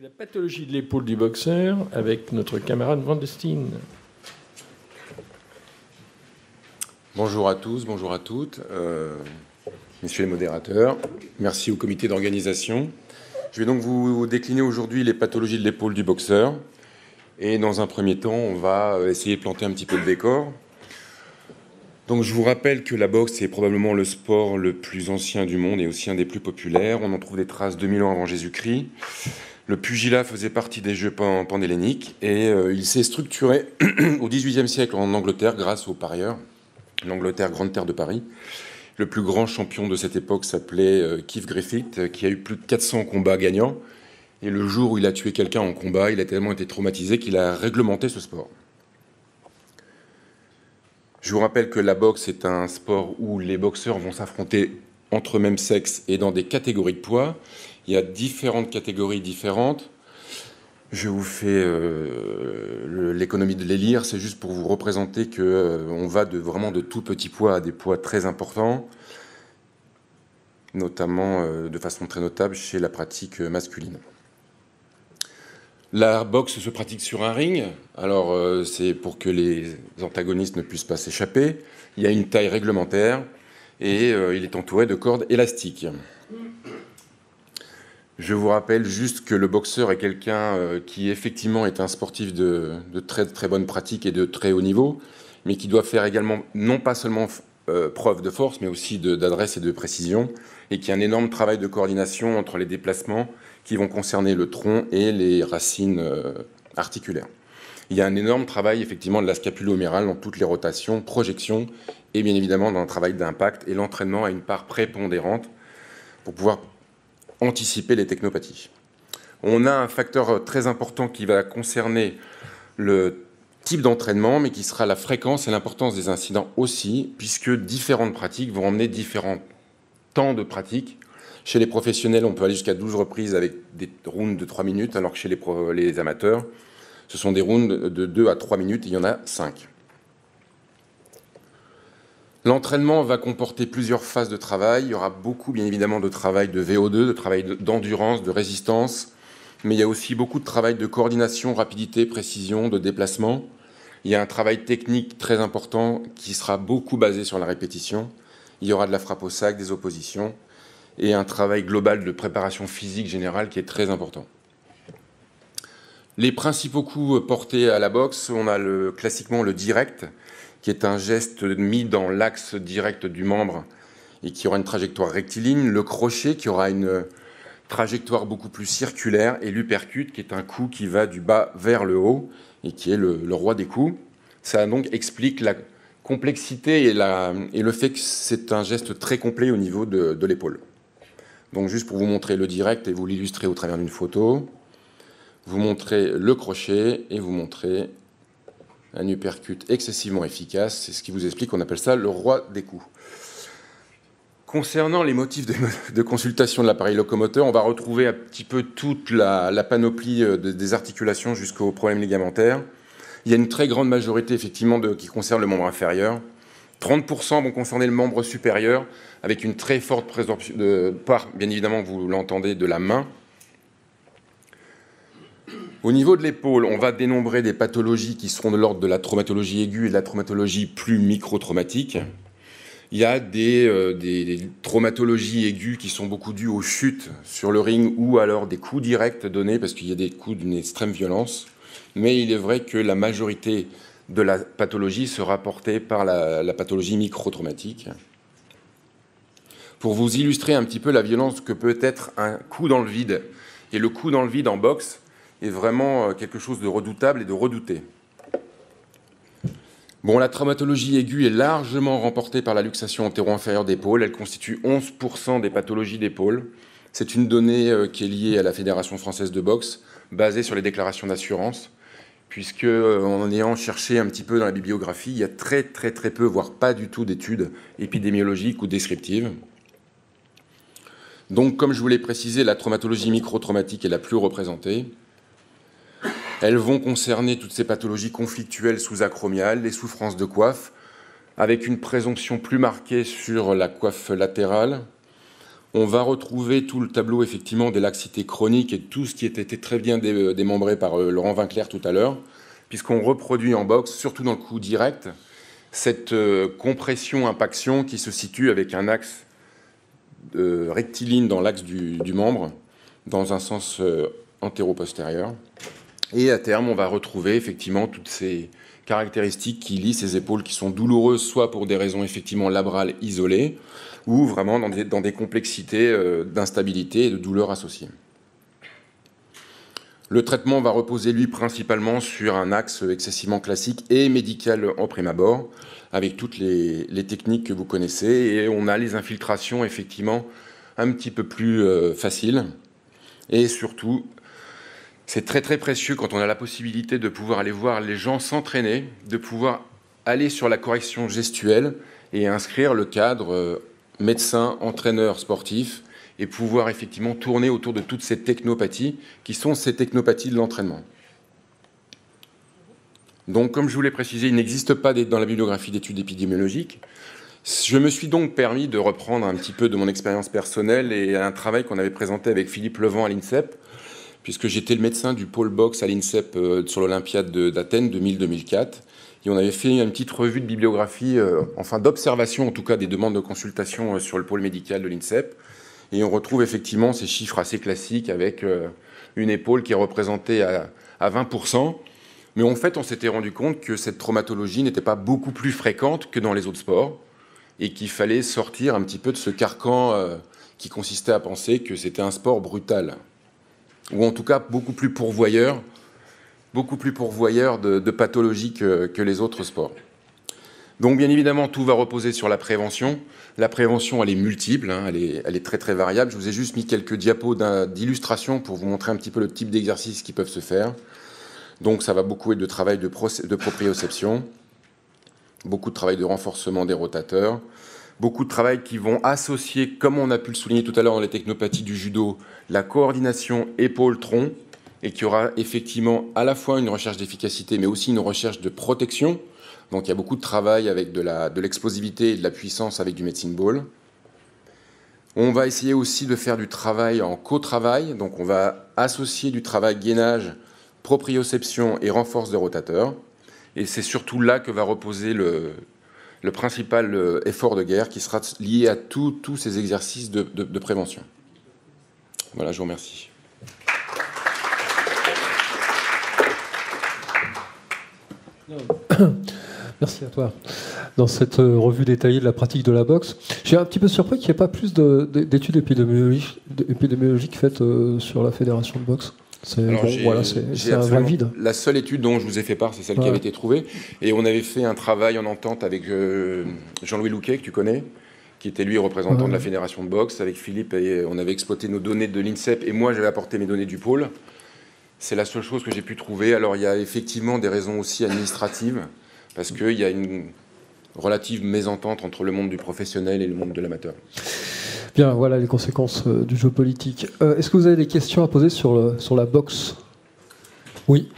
La pathologie de l'épaule du boxeur avec notre camarade Van de Steen. Bonjour à tous, bonjour à toutes, messieurs les modérateurs. Merci au comité d'organisation. Je vais donc vous décliner aujourd'hui les pathologies de l'épaule du boxeur. Et dans un premier temps, on va essayer de planter un petit peu le décor. Donc je vous rappelle que la boxe est probablement le sport le plus ancien du monde et aussi un des plus populaires. On en trouve des traces 2000 ans avant Jésus-Christ. Le pugilat faisait partie des jeux panhelléniques et il s'est structuré au XVIIIe siècle en Angleterre grâce aux parieurs. L'Angleterre, grande terre de Paris. Le plus grand champion de cette époque s'appelait Keith Griffith, qui a eu plus de 400 combats gagnants. Et le jour où il a tué quelqu'un en combat, il a tellement été traumatisé qu'il a réglementé ce sport. Je vous rappelle que la boxe est un sport où les boxeurs vont s'affronter entre mêmes sexes et dans des catégories de poids. Il y a différentes catégories différentes. Je vous fais l'économie de les lire. C'est juste pour vous représenter qu'on va vraiment de tout petits poids à des poids très importants, notamment de façon très notable chez la pratique masculine. La boxe se pratique sur un ring. Alors, c'est pour que les antagonistes ne puissent pas s'échapper. Il y a une taille réglementaire et il est entouré de cordes élastiques. Je vous rappelle juste que le boxeur est quelqu'un qui effectivement est un sportif de très très bonne pratique et de très haut niveau, mais qui doit faire également non pas seulement preuve de force, mais aussi d'adresse et de précision, et qui a un énorme travail de coordination entre les déplacements qui vont concerner le tronc et les racines articulaires. Il y a un énorme travail effectivement de la scapulo-humérale dans toutes les rotations, projections, et bien évidemment dans le travail d'impact, et l'entraînement a une part prépondérante pour pouvoir anticiper les technopathies. On a un facteur très important qui va concerner le type d'entraînement, mais qui sera la fréquence et l'importance des incidents aussi, puisque différentes pratiques vont emmener différents temps de pratique. Chez les professionnels, on peut aller jusqu'à 12 reprises avec des rounds de 3 minutes, alors que chez les amateurs, ce sont des rounds de 2 à 3 minutes, et il y en a 5. L'entraînement va comporter plusieurs phases de travail. Il y aura beaucoup, bien évidemment, de travail de VO2, de travail d'endurance, de résistance. Mais il y a aussi beaucoup de travail de coordination, rapidité, précision, de déplacement. Il y a un travail technique très important qui sera beaucoup basé sur la répétition. Il y aura de la frappe au sac, des oppositions et un travail global de préparation physique générale qui est très important. Les principaux coups portés à la boxe, on a classiquement le direct, qui est un geste mis dans l'axe direct du membre et qui aura une trajectoire rectiligne, le crochet qui aura une trajectoire beaucoup plus circulaire, et l'uppercut qui est un coup qui va du bas vers le haut et qui est le roi des coups. Ça donc explique la complexité et le fait que c'est un geste très complet au niveau de l'épaule. Donc juste pour vous montrer le direct et vous l'illustrer au travers d'une photo, vous montrez le crochet et vous montrez un uppercut excessivement efficace, c'est ce qui vous explique qu'on appelle ça le roi des coups. Concernant les motifs de consultation de l'appareil locomoteur, on va retrouver un petit peu toute la panoplie des articulations jusqu'aux problèmes ligamentaires. Il y a une très grande majorité effectivement qui concerne le membre inférieur. 30% vont concerner le membre supérieur, avec une très forte présence de part, bien évidemment, vous l'entendez, de la main. Au niveau de l'épaule, on va dénombrer des pathologies qui seront de l'ordre de la traumatologie aiguë et de la traumatologie plus micro-traumatique. Il y a des traumatologies aiguës qui sont beaucoup dues aux chutes sur le ring ou alors des coups directs donnés, parce qu'il y a des coups d'une extrême violence. Mais il est vrai que la majorité de la pathologie sera portée par la pathologie micro-traumatique. Pour vous illustrer un petit peu la violence que peut être un coup dans le vide, et le coup dans le vide en boxe, est vraiment quelque chose de redoutable et de redouté. Bon, la traumatologie aiguë est largement remportée par la luxation antéro-inférieure d'épaule. Elle constitue 11% des pathologies d'épaule. C'est une donnée qui est liée à la Fédération française de boxe, basée sur les déclarations d'assurance, puisque en ayant cherché un petit peu dans la bibliographie, il y a très peu, voire pas du tout d'études épidémiologiques ou descriptives. Donc, comme je vous l'ai précisé, la traumatologie micro-traumatique est la plus représentée. Elles vont concerner toutes ces pathologies conflictuelles sous-acromiales, les souffrances de coiffe, avec une présomption plus marquée sur la coiffe latérale. On va retrouver tout le tableau effectivement des laxités chroniques et tout ce qui était très bien démembré par Laurent Vinclair tout à l'heure, puisqu'on reproduit en boxe, surtout dans le coup direct, cette compression-impaction qui se situe avec un axe rectiligne dans l'axe du membre, dans un sens antéro-postérieur. Et à terme, on va retrouver effectivement toutes ces caractéristiques qui lient ces épaules qui sont douloureuses, soit pour des raisons effectivement labrales isolées, ou vraiment dans des complexités d'instabilité et de douleur associées. Le traitement va reposer, lui, principalement sur un axe excessivement classique et médical en prime abord, avec toutes les techniques que vous connaissez, et on a les infiltrations, effectivement, un petit peu plus faciles. Et surtout, c'est très très précieux quand on a la possibilité de pouvoir aller voir les gens s'entraîner, de pouvoir aller sur la correction gestuelle et inscrire le cadre médecin, entraîneur, sportif, et pouvoir effectivement tourner autour de toutes ces technopathies qui sont ces technopathies de l'entraînement. Donc, comme je vous l'ai précisé, il n'existe pas dans la bibliographie d'études épidémiologiques. Je me suis donc permis de reprendre un petit peu de mon expérience personnelle et un travail qu'on avait présenté avec Philippe Levent à l'INSEP, puisque j'étais le médecin du pôle boxe à l'INSEP sur l'Olympiade d'Athènes 2000-2004. Et on avait fait une petite revue de bibliographie, enfin d'observation en tout cas des demandes de consultation sur le pôle médical de l'INSEP. Et on retrouve effectivement ces chiffres assez classiques avec une épaule qui est représentée à 20%. Mais en fait, on s'était rendu compte que cette traumatologie n'était pas beaucoup plus fréquente que dans les autres sports et qu'il fallait sortir un petit peu de ce carcan qui consistait à penser que c'était un sport brutal, ou en tout cas beaucoup plus pourvoyeur de pathologies que les autres sports. Donc bien évidemment, tout va reposer sur la prévention. La prévention, elle est multiple, hein, elle est très très variable. Je vous ai juste mis quelques diapos d'illustration pour vous montrer un petit peu le type d'exercices qui peuvent se faire. Donc ça va beaucoup être de travail de proprioception, beaucoup de travail de renforcement des rotateurs, beaucoup de travail qui vont associer, comme on a pu le souligner tout à l'heure dans les technopathies du judo, la coordination épaule-tronc, et qui aura effectivement à la fois une recherche d'efficacité, mais aussi une recherche de protection. Donc il y a beaucoup de travail avec de l'explosivité et de la puissance avec du medicine ball. On va essayer aussi de faire du travail en co-travail, donc on va associer du travail gainage, proprioception et renforce de rotateur. Et c'est surtout là que va reposer le principal effort de guerre qui sera lié à tous ces exercices de prévention. Voilà, je vous remercie. Merci à toi. Dans cette revue détaillée de la pratique de la boxe, j'ai un petit peu surpris qu'il n'y ait pas plus d'études épidémiologiques faites sur la fédération de boxe. C'est un vrai vide. La seule étude dont je vous ai fait part, c'est celle qui avait été trouvée. Et on avait fait un travail en entente avec Jean-Louis Louquet, que tu connais, qui était lui représentant de la fédération de boxe, avec Philippe, et on avait exploité nos données de l'INSEP, et moi j'avais apporté mes données du pôle. C'est la seule chose que j'ai pu trouver. Alors il y a effectivement des raisons aussi administratives, parce qu'il y a une relative mésentente entre le monde du professionnel et le monde de l'amateur. Bien, voilà les conséquences du jeu politique. Est-ce que vous avez des questions à poser sur la boxe? Oui.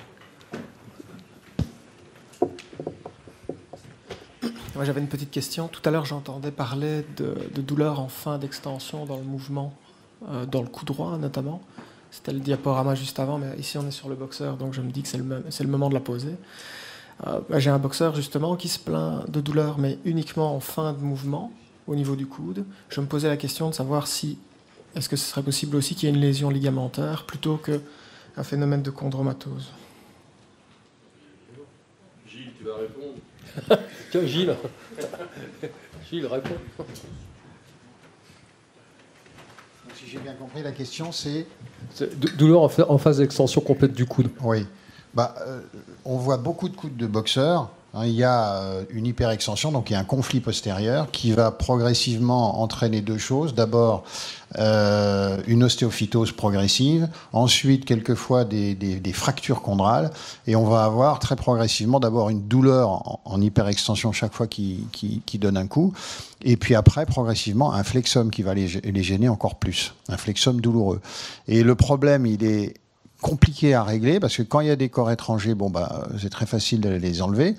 Moi, j'avais une petite question. Tout à l'heure, j'entendais parler de douleurs en fin d'extension dans le mouvement, dans le coup droit notamment. C'était le diaporama juste avant, mais ici on est sur le boxeur, donc je me dis que c'est le moment de la poser. J'ai un boxeur justement qui se plaint de douleurs, mais uniquement en fin de mouvement, au niveau du coude. Je me posais la question de savoir est-ce que ce serait possible aussi qu'il y ait une lésion ligamentaire plutôt qu'un phénomène de chondromatose. Gilles, tu vas répondre. Tiens, Gilles. Gilles, réponds. Si j'ai bien compris, la question c'est... Douleur en phase d'extension complète du coude. Oui. On voit beaucoup de coudes de boxeurs. Il y a une hyperextension, donc il y a un conflit postérieur qui va progressivement entraîner deux choses. D'abord, une ostéophytose progressive, ensuite quelquefois des fractures chondrales, et on va avoir très progressivement d'abord une douleur en hyperextension chaque fois qui donne un coup, et puis après progressivement un flexum qui va les gêner encore plus, un flexum douloureux. Et le problème, il est compliqué à régler parce que quand il y a des corps étrangers, c'est très facile de les enlever.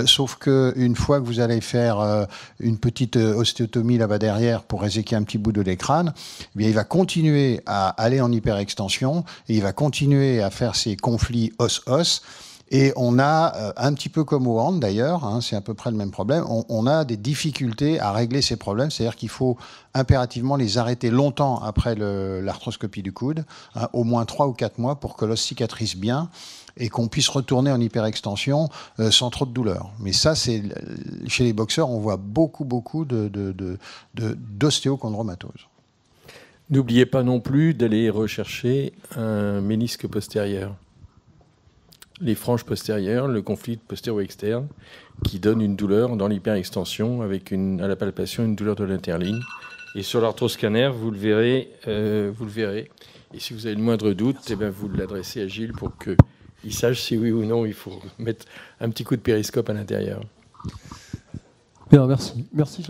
sauf qu'une fois que vous allez faire une petite ostéotomie là-bas derrière pour réséquer un petit bout de l'écran, eh bien, il va continuer à aller en hyperextension et il va continuer à faire ces conflits os-os. Et on a, un petit peu comme au hand d'ailleurs, hein, c'est à peu près le même problème, on a des difficultés à régler ces problèmes, c'est-à-dire qu'il faut impérativement les arrêter longtemps après l'arthroscopie du coude, hein, au moins 3 ou 4 mois pour que l'os cicatrise bien et qu'on puisse retourner en hyperextension sans trop de douleur. Mais ça, c'est chez les boxeurs, on voit beaucoup d'ostéochondromatose. N'oubliez pas non plus d'aller rechercher un ménisque postérieur. Les franges postérieures, le conflit postéro-externe, qui donne une douleur dans l'hyperextension avec à la palpation une douleur de l'interligne. Et sur l'arthroscanner, vous le verrez. Et si vous avez le moindre doute, eh bien, vous l'adressez à Gilles pour qu'il sache si oui ou non il faut mettre un petit coup de périscope à l'intérieur. Bien, merci. Merci.